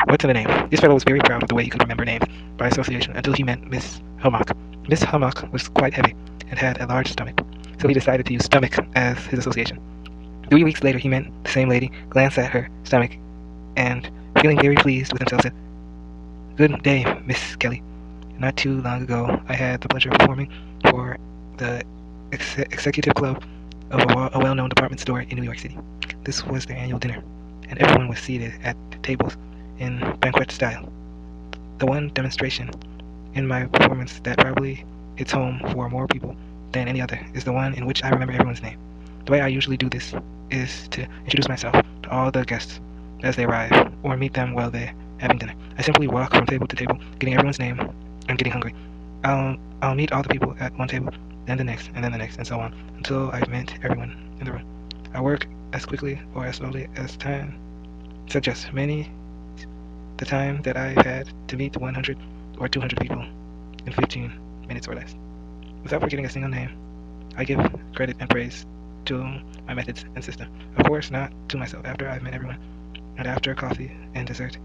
What's in the name? This fellow was very proud of the way he could remember names by association until he met Miss Hummock. Miss Hummock was quite heavy and had a large stomach, so he decided to use stomach as his association. 3 weeks later, he met the same lady, glanced at her stomach, and, feeling very pleased with himself, said, "Good day, Miss Kelly. Not too long ago, I had the pleasure of performing for the executive club of a well-known department store in New York City. This was their annual dinner, and everyone was seated at tables in banquet style. The one demonstration in my performance that probably hits home for more people than any other is the one in which I remember everyone's name. The way I usually do this is to introduce myself to all the guests as they arrive, or meet them while they're having dinner. I simply walk from table to table, getting everyone's name. I'm getting hungry. I'll meet all the people at one table, then the next, and then the next, and so on, until I've met everyone in the room. I work as quickly or as slowly as time suggests. Many the time that I've had to meet 100 or 200 people in 15 minutes or less. Without forgetting a single name, I give credit and praise to my methods and system. Of course, not to myself. After I've met everyone, and after coffee and dessert,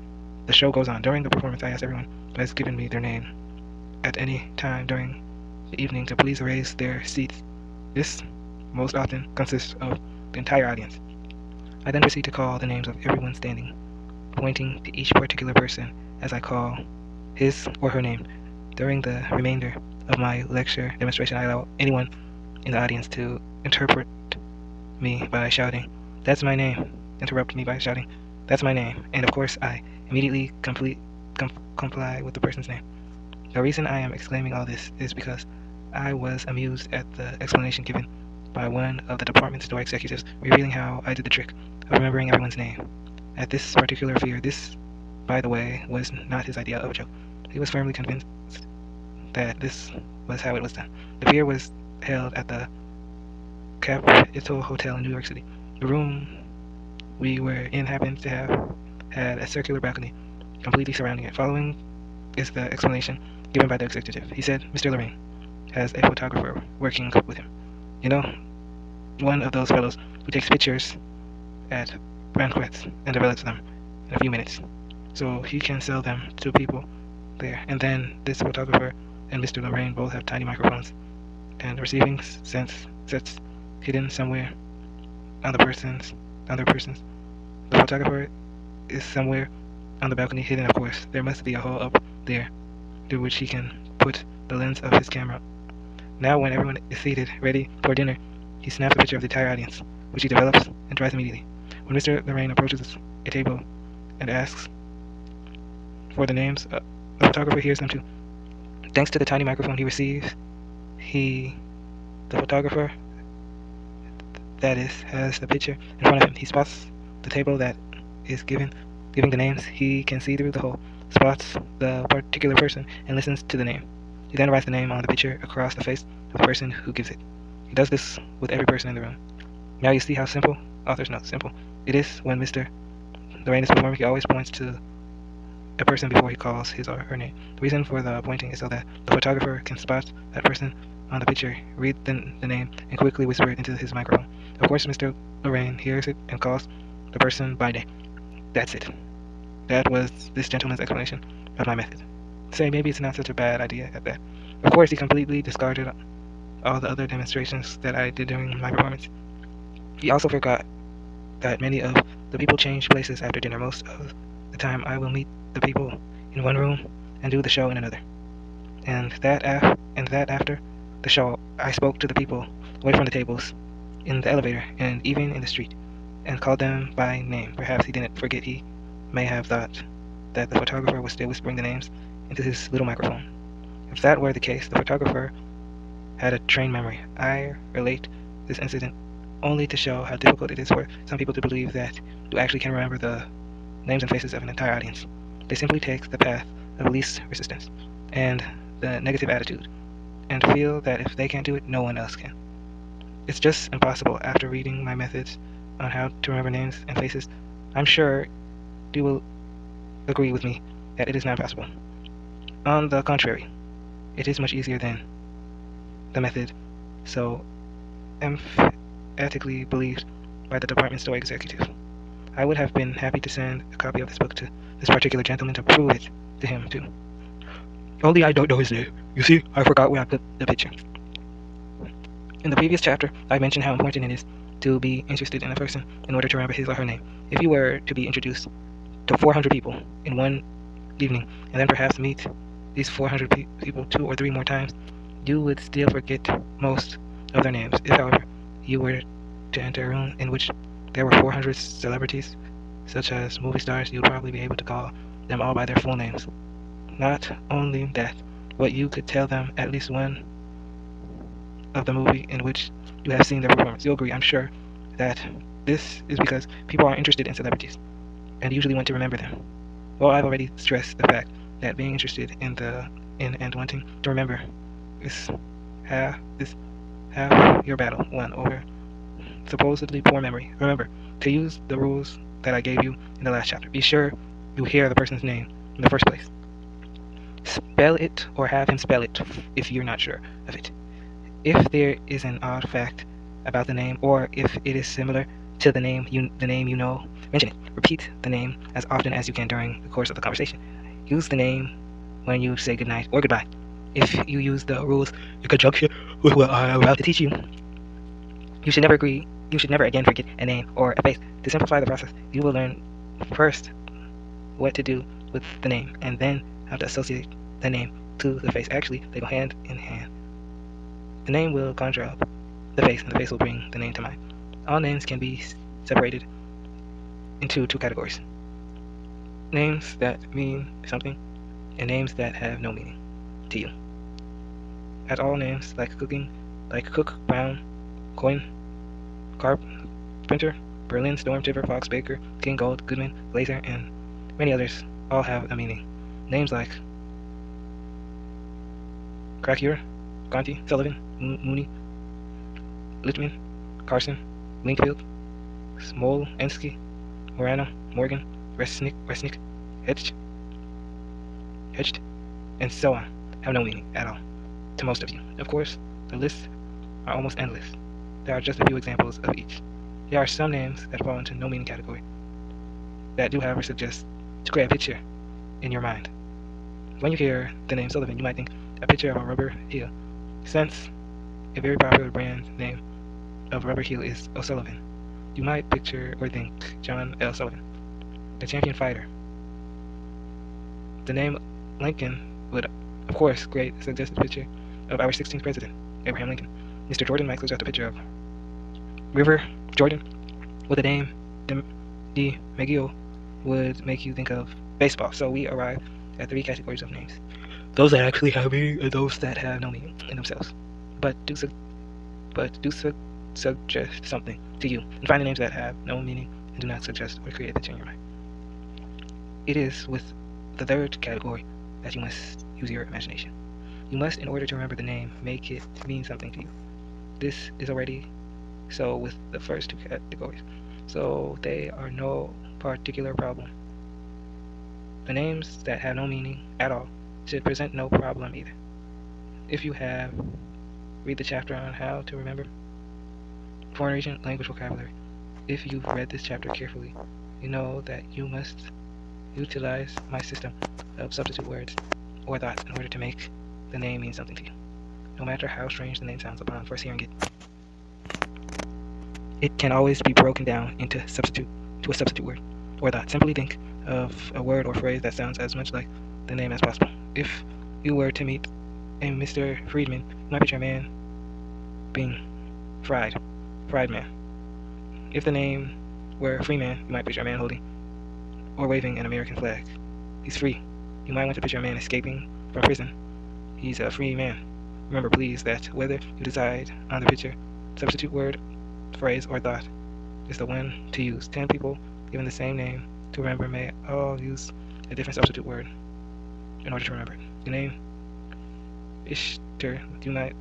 the show goes on. During the performance, I ask everyone who has given me their name at any time during the evening to please raise their seats. This most often consists of the entire audience. I then proceed to call the names of everyone standing, pointing to each particular person as I call his or her name. During the remainder of my lecture demonstration, I allow anyone in the audience to interpret me by shouting, "That's my name." Interrupt me by shouting, "That's my name." And of course, I immediately comply with the person's name. The reason I am exclaiming all this is because I was amused at the explanation given by one of the department store executives, revealing how I did the trick of remembering everyone's name. At this particular fear, this, by the way, was not his idea of a joke. He was firmly convinced that this was how it was done. The fear was held at the Capitol Hotel in New York City. The room we were in happened to have had a circular balcony completely surrounding it. Following is the explanation given by the executive. He said, "Mr. Lorayen has a photographer working with him. You know, one of those fellows who takes pictures at banquets and develops them in a few minutes, so he can sell them to people there. And then this photographer and Mr. Lorayen both have tiny microphones and receiving sets hidden somewhere on the persons. The photographer is somewhere on the balcony hidden, of course. There must be a hole up there through which he can put the lens of his camera. Now when everyone is seated, ready for dinner, he snaps a picture of the entire audience, which he develops and tries immediately. When Mr. Lorayen approaches a table and asks for the names, the photographer hears them too. Thanks to the tiny microphone he receives, the photographer, that is, has the picture in front of him. He spots the table that is giving the names. He can see through the hole, spots the particular person, and listens to the name. He then writes the name on the picture across the face of the person who gives it. He does this with every person in the room. Now you see how simple, author's note, simple it is. When Mr. Lorayen is performing, he always points to a person before he calls his or her name. The reason for the pointing is so that the photographer can spot that person on the picture, read the name, and quickly whisper it into his microphone. Of course, Mr. Lorayen hears it and calls the person by name. That's it. That was this gentleman's explanation of my method. Say, maybe it's not such a bad idea at that. Of course, he completely discarded all the other demonstrations that I did during my performance. He also forgot that many of the people change places after dinner. Most of the time, I will meet the people in one room and do the show in another. And that after the show, I spoke to the people away from the tables, in the elevator, and even in the street, and called them by name. Perhaps he didn't forget. He may have thought that the photographer was still whispering the names into his little microphone. If that were the case, the photographer had a trained memory. I relate this incident only to show how difficult it is for some people to believe that you actually can remember the names and faces of an entire audience. They simply take the path of least resistance and the negative attitude, and feel that if they can't do it, no one else can. It's just impossible. After reading my methods on how to remember names and faces, I'm sure you will agree with me that it is not possible. On the contrary, it is much easier than the method so emphatically believed by the department store executive. I would have been happy to send a copy of this book to this particular gentleman to prove it to him too. Only I don't know his name. You see, I forgot where I put the picture. In the previous chapter, I mentioned how important it is to be interested in a person in order to remember his or her name. If you were to be introduced to 400 people in one evening, and then perhaps meet these 400 people 2 or 3 more times, you would still forget most of their names. If, however, you were to enter a room in which there were 400 celebrities, such as movie stars, you'd probably be able to call them all by their full names. Not only that, but you could tell them at least one of the movie in which you have seen their performance. You'll agree, I'm sure, that this is because people are interested in celebrities and usually want to remember them. Well, I've already stressed the fact that being interested in and wanting to remember is half your battle won over supposedly poor memory. Remember to use the rules that I gave you in the last chapter. Be sure you hear the person's name in the first place. Spell it or have him spell it if you're not sure of it. If there is an odd fact about the name, or if it is similar to the name you know, mention it. Repeat the name as often as you can during the course of the conversation. Use the name when you say goodnight or goodbye. If you use the rules in conjunction with what I am about to teach you, you should never again forget a name or a face. To simplify the process, you will learn first what to do with the name, and then how to associate the name to the face. Actually, they go hand in hand. The name will conjure up the face, and the face will bring the name to mind. All names can be separated into 2 categories: names that mean something and names that have no meaning to you. As all names like Cook, Brown, Coin, Carpenter, Berlin, Storm, Tiver, Fox, Baker, King, Gold, Goodman, Glazer, and many others all have a meaning. Names like Cracker, Conti, Sullivan, Mooney, Lichtman, Carson, Linkfield, Smolensky, Morano, Morgan, Resnick, Hedged, and so on have no meaning at all to most of you. Of course, the lists are almost endless. There are just a few examples of each. There are some names that fall into no meaning category that do, however, suggest to create a picture in your mind. When you hear the name Sullivan, you might think a picture of a rubber heel, since a very popular brand name of rubber heel is O'Sullivan. You might picture or think John L. Sullivan, the champion fighter. The name Lincoln would, of course, create a suggested picture of our 16th president, Abraham Lincoln. Mr. Jordan might suggest a picture of River Jordan, with the name DiMaggio would make you think of baseball. So we arrive at 3 categories of names: those that actually have meaning and those that have no meaning in themselves, but do suggest something to you. And find the names that have no meaning and do not suggest or create a picture in your mind. It is with the 3rd category that you must use your imagination. You must, in order to remember the name, make it mean something to you. This is already so with the first 2 categories, so they are no particular problem. The names that have no meaning at all should present no problem either. If you have read the chapter on how to remember foreign region language vocabulary, if you've read this chapter carefully, you know that you must utilize my system of substitute words or thoughts in order to make the name mean something to you. No matter how strange the name sounds upon first hearing it, it can always be broken down into a substitute word or thought. Simply think of a word or phrase that sounds as much like the name as possible. If you were to meet a Mr. Friedman, you might picture a man being fried man. If the name were Freeman, you might picture a man holding or waving an American flag. He's free. You might want to picture a man escaping from prison. He's a free man. Remember, please, that whether you decide on the picture, substitute word, phrase, or thought is the one to use. 10 people given the same name to remember may all use a different substitute word in order to remember it. The name Ishtar, you might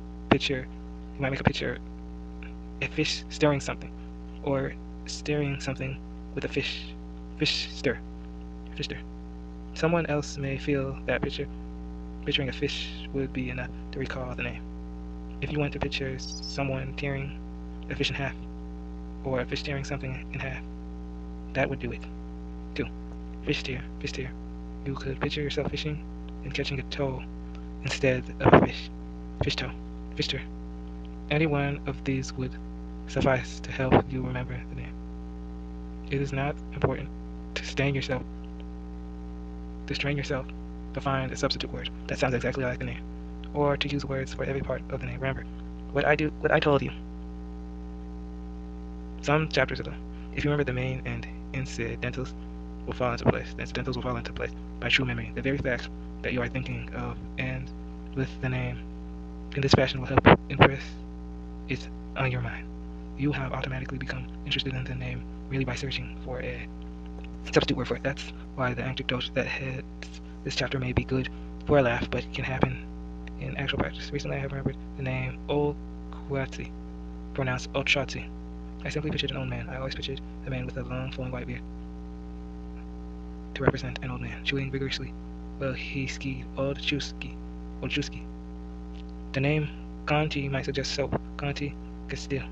make a picture a fish stirring something, or stirring something with a fish stir. Someone else may feel that picturing a fish would be enough to recall the name. If you want to picture someone tearing a fish in half, or a fish tearing something in half, that would do it. 2. Fish tier. Fish tier. You could picture yourself fishing and catching a toe instead of a fish. Fish toe. Fish tier. Any one of these would suffice to help you remember the name. It is not important to strain yourself to find a substitute word that sounds exactly like the name, or to use words for every part of the name. Remember what I told you some chapters ago. If you remember the main and incidentals will fall into place. The incidentals will fall into place by true memory. The very fact that you are thinking of and with the name in this fashion will help impress it on your mind. You have automatically become interested in the name merely by searching for a substitute word for it. That's why the anecdote that heads this chapter may be good for a laugh, but can happen in actual practice. Recently, I have remembered the name Olkwati, pronounced Ochati. I simply pictured an old man. I always pictured a man with a long, flowing white beard to represent an old man, chewing vigorously while he skied Oldchuski. The name Conti might suggest soap, Conti Castile.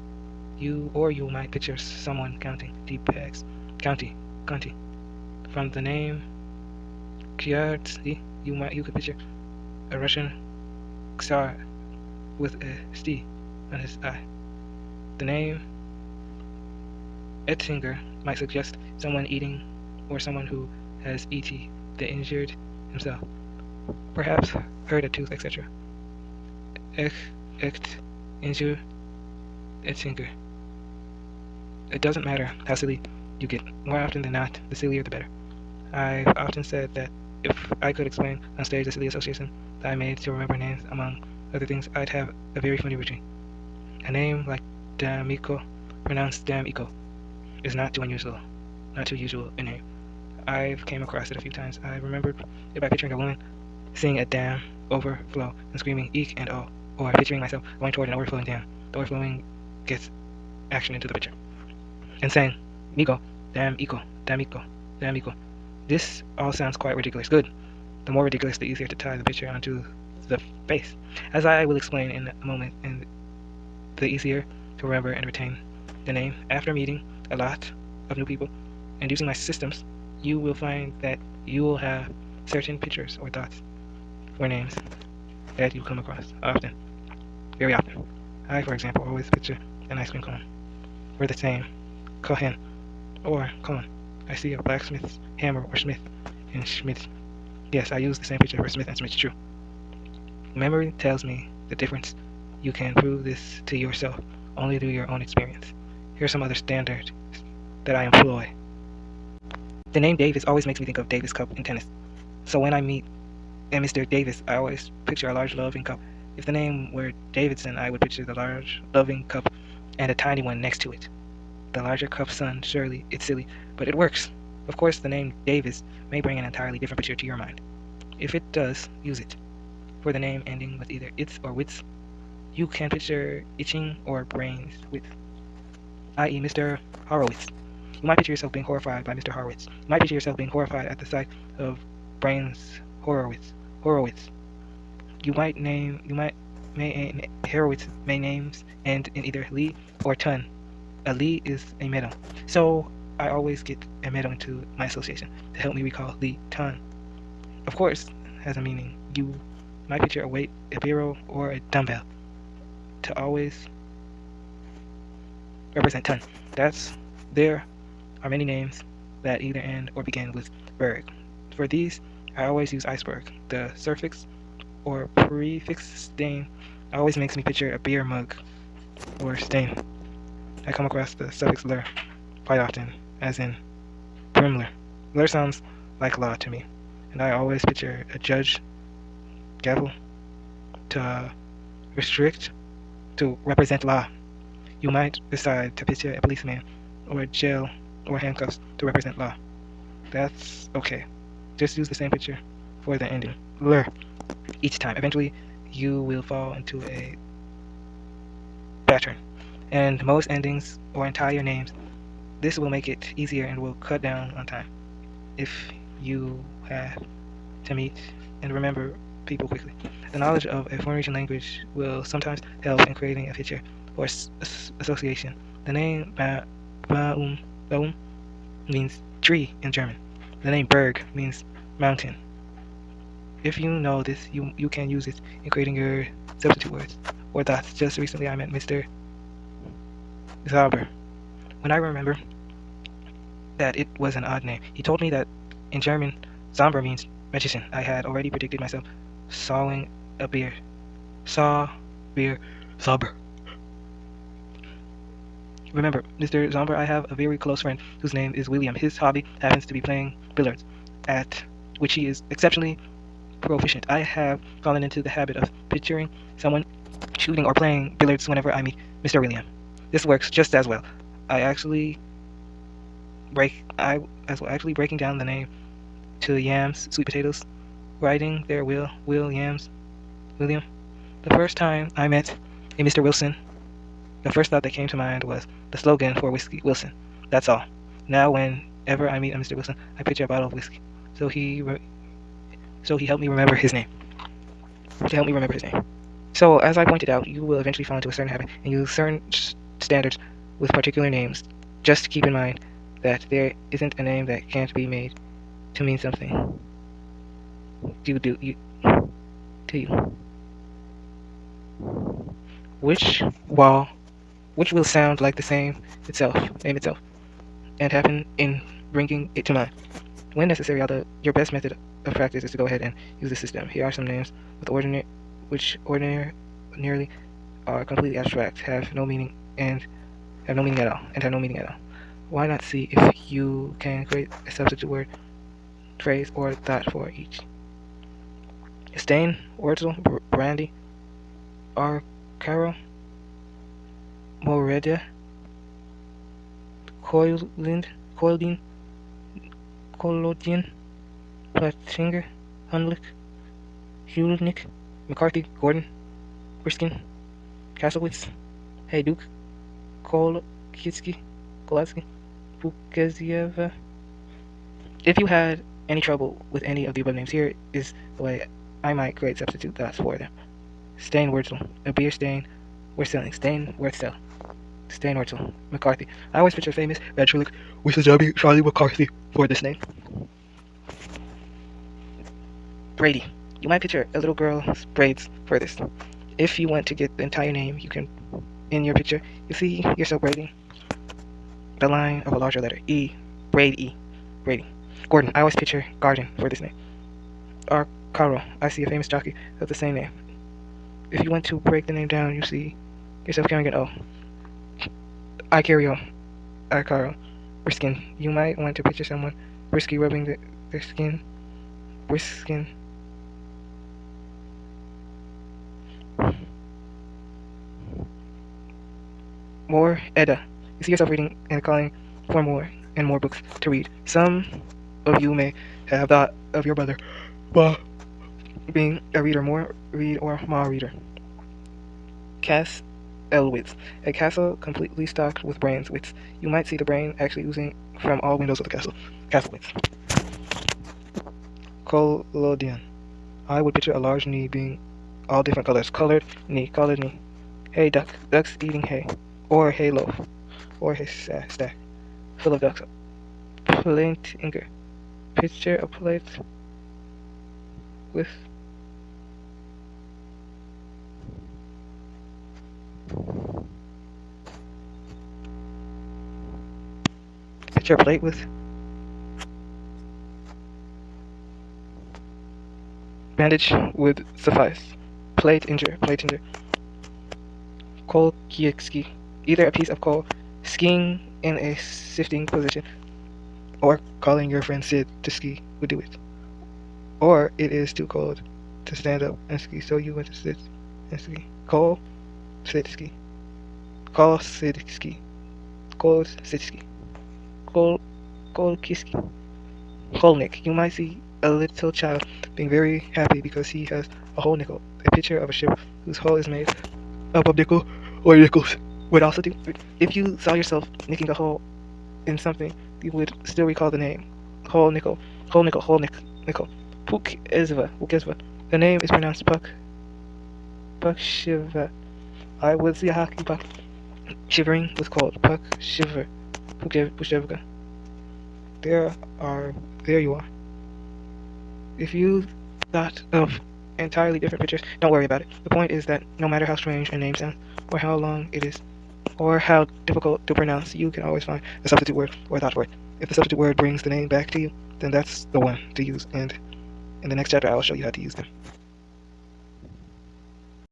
You might picture someone counting deep bags. Conti. From the name Kyarsty, you could picture a Russian Tsar with a sti on his eye. The name Ettinger might suggest someone eating or someone who has E.T. the injured himself, perhaps hurt a tooth, etc. Echt, injure, Ettinger. It doesn't matter how silly you get. More often than not, the sillier the better. I've often said that if I could explain on stage the silly association that I made to remember names, among other things, I'd have a very funny routine. A name like D'Amico, pronounced Damn-Eco, is not too usual a name. I've came across it a few times. I remembered it by picturing a woman seeing a dam overflow and screaming eek and oh, or picturing myself going toward an overflowing dam. The overflowing gets action into the picture. And saying, Mico, Damn-Eco. This all sounds quite ridiculous. Good. The more ridiculous, the easier to tie the picture onto the face. As I will explain in a moment, and the easier to remember and retain the name. After meeting a lot of new people and using my systems, you will find that you will have certain pictures or thoughts for names that you come across often, very often. I, for example, always picture an ice cream cone. We're the same. Cohen or cone. I see a blacksmith's hammer or smith in Schmidt. Yes, I use the same picture for Smith and Smith. True. Memory tells me the difference. You can prove this to yourself only through your own experience. Here's some other standards that I employ. The name Davis always makes me think of Davis Cup in tennis. So when I meet a Mr. Davis, I always picture a large loving cup. If the name were Davidson, I would picture the large loving cup and a tiny one next to it. The larger cup, son, surely it's silly, but it works. Of course, the name Davis may bring an entirely different picture to your mind. If it does, use it. For the name ending with either its or wits, you can picture itching or brains with, i.e. Mr. Horowitz. You might picture yourself being horrified by Mr. Horowitz. You might picture yourself being horrified at the sight of Brains Horowitz. Horowitz may names end in either Lee or Ton. A Lee is a meadow. So I always get a meadow into my association to help me recall Lee Ton. Of course, has a meaning. You might picture a weight, a bureau, or a dumbbell to always represent Ton. There are many names that either end or begin with berg. For these, I always use iceberg. The suffix or prefix stain always makes me picture a beer mug or stain. I come across the suffix lur quite often, as in brimler. Lur sounds like law to me, and I always picture a judge gavel to represent law. You might decide to picture a policeman or a jail or handcuffs to represent law. That's okay. Just use the same picture for the ending, lur, each time. Eventually, you will fall into a pattern. And most endings or entire names, this will make it easier and will cut down on time if you have to meet and remember people quickly. The knowledge of a foreign region language will sometimes help in creating a picture or association. The name Baum means tree in German. The name Berg means mountain. If you know this, you can use it in creating your substitute words or thoughts. Just recently I met Mr. Zauber. When I remember that it was an odd name, he told me that in German, Zauber means magician. I had already predicted myself sawing a beer. Saw, beer, Zauber. Remember, Mr. Zomber, I have a very close friend whose name is William. His hobby happens to be playing billiards, at which he is exceptionally proficient. I have fallen into the habit of picturing someone shooting or playing billiards whenever I meet Mr. William. This works just as well. I as well actually breaking down the name to yams, sweet potatoes, writing there Will Yams, William. The first time I met a Mr. Wilson, the first thought that came to mind was the slogan for whiskey, Wilson. That's all. Now whenever I meet a Mr. Wilson, I picture a bottle of whiskey. So he helped me remember his name. To help me remember his name. So as I pointed out, you will eventually fall into a certain habit and use certain standards with particular names. Just keep in mind that there isn't a name that can't be made to mean something. To you. Which will sound like the name itself, and happen in bringing it to mind. When necessary, although your best method of practice is to go ahead and use the system. Here are some names which ordinarily are completely abstract, have no meaning at all. Why not see if you can create a substitute word, phrase, or thought for each? Stain, Wurzel, Brandy, Arcaro, Moreda, Coildin, Collodian, Platzinger, Hunlick, Hulnick, McCarthy, Gordon, Briskin, Kaslowitz, Hayduk, Kolitsky, Bukazieva. If you had any trouble with any of the above names, here is the way I might create substitute thoughts for them. Stain Wurzel, a beer stain worth selling. Stain worth sell. Stain Wurzel, McCarthy. I always picture famous ventriloquist with the Charlie McCarthy for this name. Brady. You might picture a little girl's braids for this. If you want to get the entire name, you can, in your picture, you see yourself braiding the line of a larger letter. E. Braid E. Brady. Gordon. I always picture garden for this name. Arcaro. I see a famous jockey of the same name. If you want to break the name down, you see yourself carrying an O. I carry O. Arcaro. Briskin. You might want to picture someone brisky rubbing their skin. Briskin. More Edda. You see yourself reading and calling for more and more books to read. Some of you may have thought of your brother being a reader, more read or ma reader. Cass Elwitz. A castle completely stocked with brains. Wits. You might see the brain actually oozing from all windows of the castle. Castlewitz. Collodion. I would picture a large knee being all different colors. Colored knee. Hay duck. Ducks eating hay. Or hay loaf. Or hay stack. Full of ducks. Plate inker. Picture a plate with bandage would suffice. Plate injure. Coal kiekski. Either a piece of coal skiing in a sifting position, or calling your friend Sid to ski would do it. Or it is too cold to stand up and ski, so you went to sit and ski. Call Sid ski. Call Sid ski. Cold Sid ski. Cold kiski. Kolnik. You might see a little child being very happy because he has a whole nickel. A picture of a ship whose hull is made up of nickel or nickels would also do. If you saw yourself nicking a hole in something, you would still recall the name. Whole nickel. Puk Ezva. The name is pronounced Puck. Puck Shiva. I would see a hockey puck shivering with cold. Puck Shiver. Pushevka. there you are. If you thought of entirely different pictures, don't worry about it. The point is that no matter how strange a name sounds, or how long it is, or how difficult to pronounce, you can always find a substitute word or a thought for it. If the substitute word brings the name back to you, then that's the one to use, and in the next chapter I will show you how to use them.